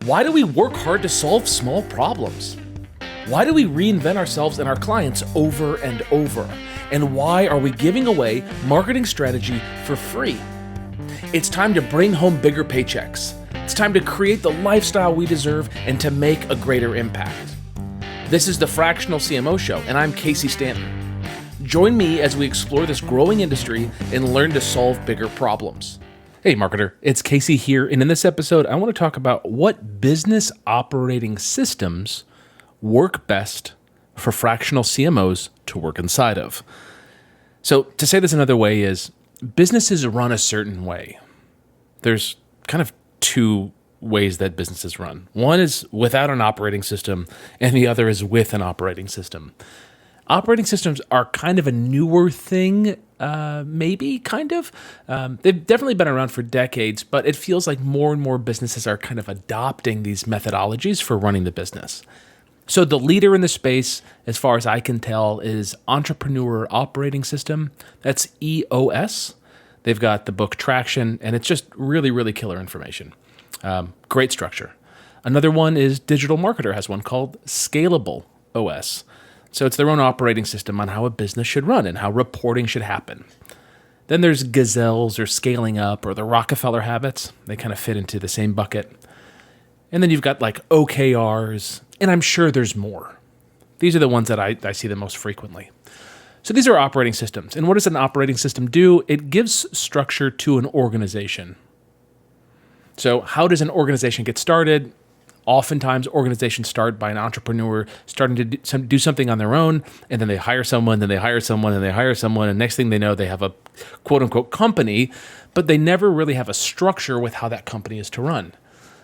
Why do we work hard to solve small problems? Why do we reinvent ourselves and our clients over and over? And why are we giving away marketing strategy for free? It's time to bring home bigger paychecks. It's time to create the lifestyle we deserve and to make a greater impact. This is the Fractional CMO Show, and I'm Casey Stanton. Join me as we explore this growing industry and learn to solve bigger problems. Hey marketer, it's Casey here, and in this episode, I want to talk about what business operating systems work best for fractional CMOs to work inside of. So to say this another way is, businesses run a certain way. There's kind of two ways that businesses run. One is without an operating system, and the other is with an operating system. Operating systems are kind of a newer thing, maybe, kind of. They've definitely been around for decades, but it feels like more and more businesses are kind of adopting these methodologies for running the business. So the leader in the space, as far as I can tell, is Entrepreneurial Operating System. That's EOS. They've got the book Traction, and it's just really, really killer information. Great structure. Another one is Digital Marketer has one called ScalableOS. So it's their own operating system on how a business should run and how reporting should happen. Then there's Gazelles or Scaling Up or the Rockefeller Habits. They kind of fit into the same bucket. And then you've got like OKRs, and I'm sure there's more. These are the ones that I see the most frequently. So these are operating systems. And what does an operating system do? It gives structure to an organization. So how does an organization get started? Oftentimes, organizations start by an entrepreneur starting to do something on their own, and then they hire someone, then they hire someone, and they hire someone, and next thing they know, they have a quote-unquote company, but they never really have a structure with how that company is to run.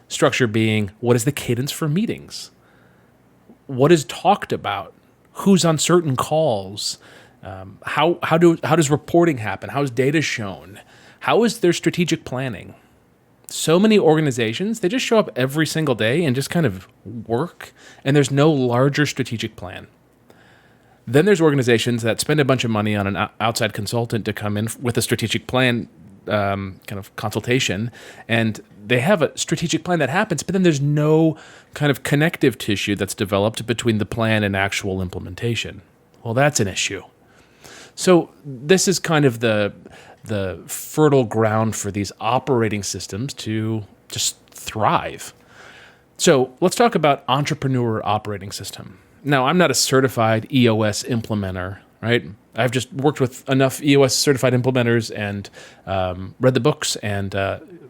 Structure being, what is the cadence for meetings? What is talked about? Who's on certain calls? How does reporting happen? How is data shown? How is their strategic planning? So many organizations, they just show up every single day and just kind of work, and there's no larger strategic plan. Then there's organizations that spend a bunch of money on an outside consultant to come in with a strategic plan kind of consultation, and they have a strategic plan that happens, but then there's no kind of connective tissue that's developed between the plan and actual implementation. Well, that's an issue. So this is kind of the fertile ground for these operating systems to just thrive. So let's talk about Entrepreneurial Operating System. Now, I'm not a certified EOS implementer, right? I've just worked with enough EOS certified implementers and read the books and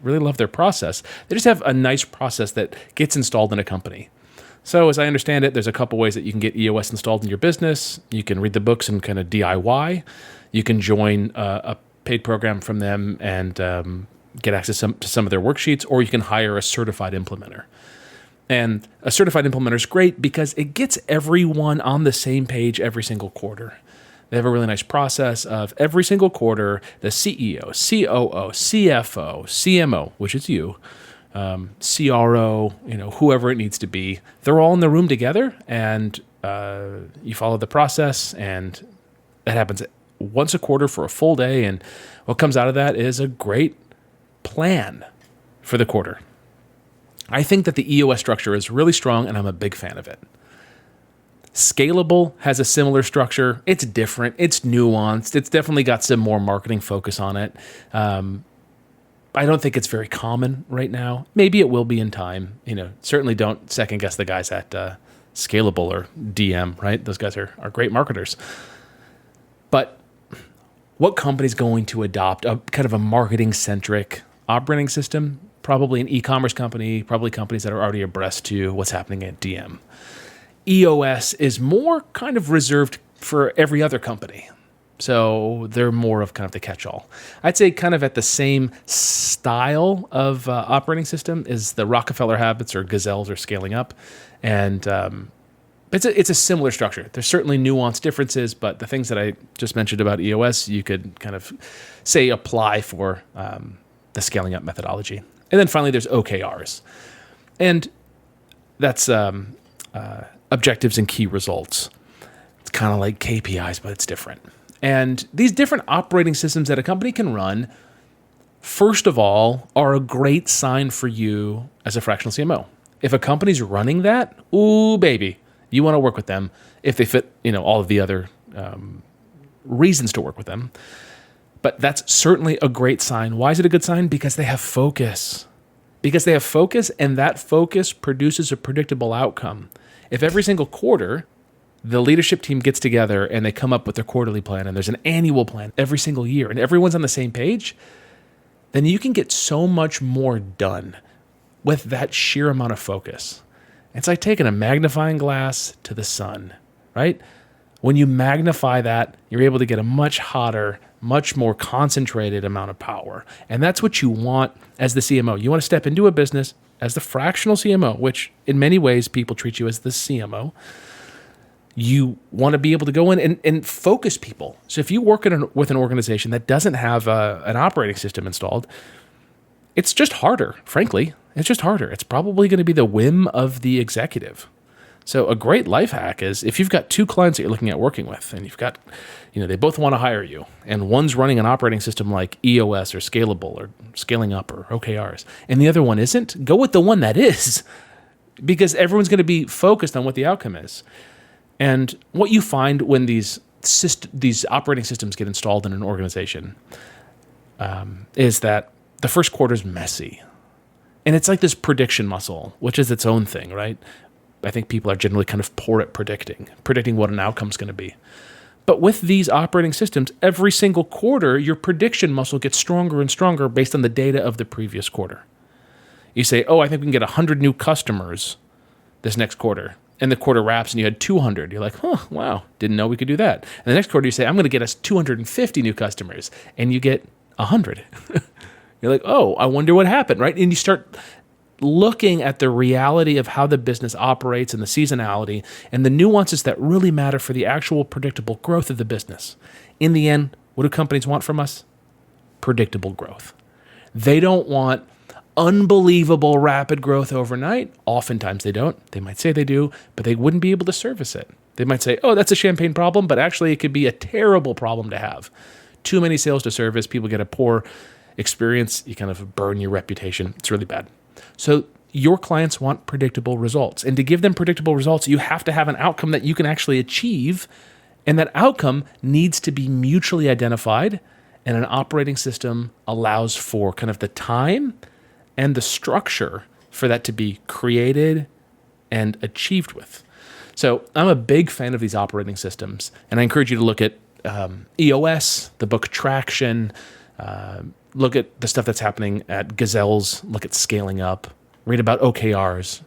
really love their process. They just have a nice process that gets installed in a company. So as I understand it, there's a couple ways that you can get EOS installed in your business. You can read the books and kind of DIY. You can join a paid program from them and get access to some of their worksheets, or you can hire a certified implementer. And a certified implementer is great because it gets everyone on the same page every single quarter. They have a really nice process of every single quarter, the CEO, COO, CFO, CMO, which is you, CRO, whoever it needs to be, they're all in the room together, and you follow the process, and that happens once a quarter for a full day, and what comes out of that is a great plan for the quarter. I think that the EOS structure is really strong, and I'm a big fan of it. Scalable has a similar structure. It's different. It's nuanced. It's definitely got some more marketing focus on it. I don't think it's very common right now. Maybe it will be in time. Certainly don't second guess the guys at Scalable or DM, right? Those guys are great marketers. But what company's going to adopt a kind of a marketing-centric operating system? Probably an e-commerce company, probably companies that are already abreast to what's happening at DM. EOS is more kind of reserved for every other company. So they're more of kind of the catch-all. I'd say kind of at the same style of operating system is the Rockefeller Habits or Gazelles or Scaling Up. And it's a similar structure. There's certainly nuanced differences, but the things that I just mentioned about EOS, you could kind of say apply for the Scaling Up methodology. And then finally, there's OKRs. And that's objectives and key results. It's kind of like KPIs, but it's different. And these different operating systems that a company can run, first of all, are a great sign for you as a fractional CMO. If a company's running that, ooh, baby, you want to work with them if they fit, all of the other reasons to work with them. But that's certainly a great sign. Why is it a good sign? Because they have focus. And that focus produces a predictable outcome. If every single quarter, the leadership team gets together and they come up with their quarterly plan and there's an annual plan every single year and everyone's on the same page, then you can get so much more done with that sheer amount of focus. It's like taking a magnifying glass to the sun, right? When you magnify that, you're able to get a much hotter, much more concentrated amount of power. And that's what you want as the CMO. You want to step into a business as the fractional CMO, which in many ways people treat you as the CMO. You want to be able to go in and focus people. So if you work with an organization that doesn't have an operating system installed, it's just harder, frankly. It's just harder. It's probably going to be the whim of the executive. So a great life hack is if you've got two clients that you're looking at working with and you've got, they both want to hire you and one's running an operating system like EOS or Scalable or Scaling Up or OKRs and the other one isn't, go with the one that is because everyone's going to be focused on what the outcome is. And what you find when these operating systems get installed in an organization is that the first quarter is messy. And it's like this prediction muscle, which is its own thing, right? I think people are generally kind of poor at predicting what an outcome is going to be. But with these operating systems, every single quarter, your prediction muscle gets stronger and stronger based on the data of the previous quarter. You say, I think we can get 100 new customers this next quarter. And the quarter wraps and you had 200. You're like, wow, didn't know we could do that. And the next quarter you say, I'm going to get us 250 new customers. And you get 100. You're like, I wonder what happened, right? And you start looking at the reality of how the business operates and the seasonality and the nuances that really matter for the actual predictable growth of the business. In the end, what do companies want from us? Predictable growth. They don't want unbelievable rapid growth overnight. Oftentimes they don't. They might say they do, but they wouldn't be able to service it. They might say, that's a champagne problem, but actually it could be a terrible problem to have. Too many sales to service, people get a poor experience, you kind of burn your reputation. It's really bad. So your clients want predictable results. And to give them predictable results, you have to have an outcome that you can actually achieve. And that outcome needs to be mutually identified. And an operating system allows for kind of the time and the structure for that to be created and achieved with. So I'm a big fan of these operating systems. And I encourage you to look at EOS, the book Traction, look at the stuff that's happening at Gazelle's, look at Scaling Up, read about OKRs,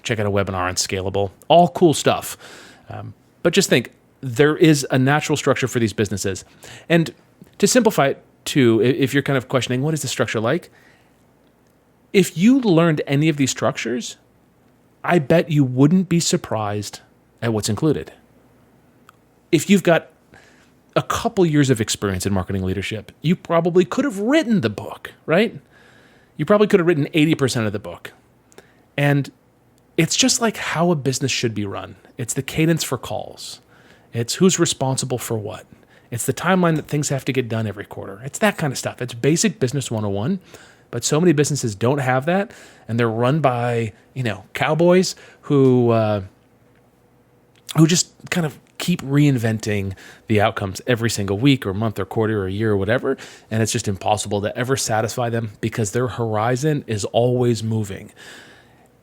check out a webinar on Scalable, all cool stuff. But just think, there is a natural structure for these businesses. And to simplify it too, if you're kind of questioning, what is the structure like? If you learned any of these structures, I bet you wouldn't be surprised at what's included. If you've got a couple years of experience in marketing leadership, you probably could have written the book, right? You probably could have written 80% of the book. And it's just like how a business should be run. It's the cadence for calls. It's who's responsible for what. It's the timeline that things have to get done every quarter. It's that kind of stuff. It's basic business 101. But so many businesses don't have that, and they're run by, cowboys who just kind of keep reinventing the outcomes every single week or month or quarter or year or whatever, and it's just impossible to ever satisfy them because their horizon is always moving.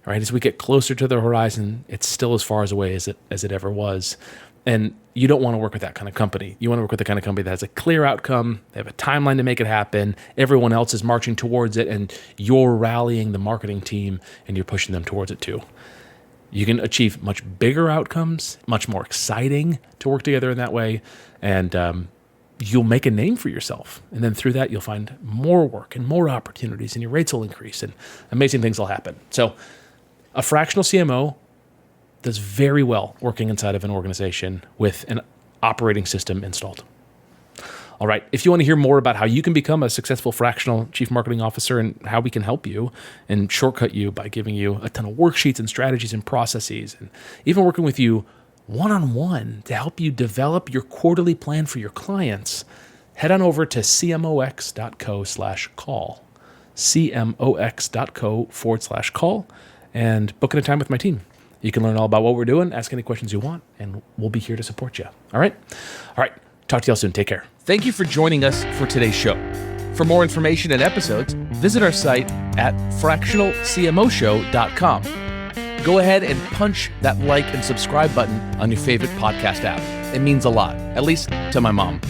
Right? As we get closer to the horizon, it's still as far away as it ever was. And you don't want to work with that kind of company. You want to work with the kind of company that has a clear outcome, they have a timeline to make it happen, everyone else is marching towards it, and you're rallying the marketing team and you're pushing them towards it too. You can achieve much bigger outcomes, much more exciting to work together in that way, and you'll make a name for yourself. And then through that, you'll find more work and more opportunities, and your rates will increase, and amazing things will happen. So a fractional CMO does very well working inside of an organization with an operating system installed. All right, if you want to hear more about how you can become a successful fractional chief marketing officer and how we can help you and shortcut you by giving you a ton of worksheets and strategies and processes, and even working with you one-on-one to help you develop your quarterly plan for your clients, head on over to cmox.co/call, cmox.co/call, and book in a time with my team. You can learn all about what we're doing, ask any questions you want, and we'll be here to support you. All right? All right. Talk to y'all soon. Take care. Thank you for joining us for today's show. For more information and episodes, visit our site at fractionalcmoshow.com. Go ahead and punch that like and subscribe button on your favorite podcast app. It means a lot, at least to my mom.